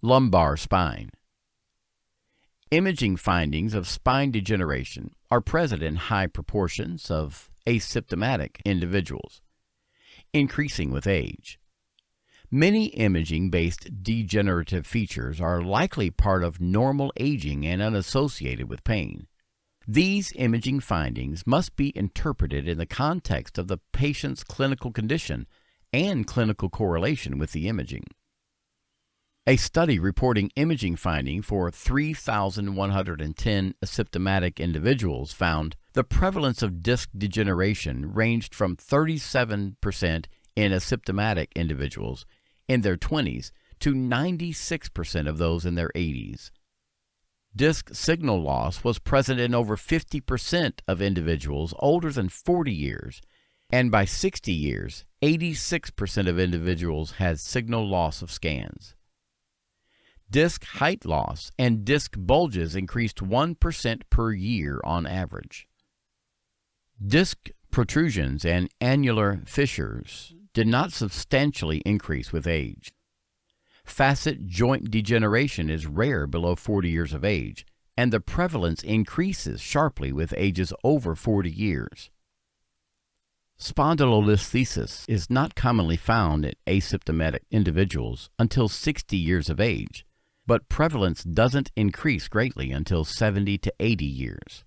Lumbar spine. Imaging findings of spine degeneration are present in high proportions of asymptomatic individuals, increasing with age. Many imaging-based degenerative features are likely part of normal aging and unassociated with pain. These imaging findings must be interpreted in the context of the patient's clinical condition and clinical correlation with the imaging. A study reporting imaging finding for 3,110 asymptomatic individuals found the prevalence of disc degeneration ranged from 37% in asymptomatic individuals in their 20s to 96% of those in their 80s. Disc signal loss was present in over 50% of individuals older than 40 years, and by 60 years, 86% of individuals had signal loss of scans. Disc height loss and disc bulges increased 1% per year on average. Disc protrusions and annular fissures did not substantially increase with age. Facet joint degeneration is rare below 40 years of age, and the prevalence increases sharply with ages over 40 years. Spondylolisthesis is not commonly found in asymptomatic individuals until 60 years of age, but prevalence doesn't increase greatly until 70 to 80 years.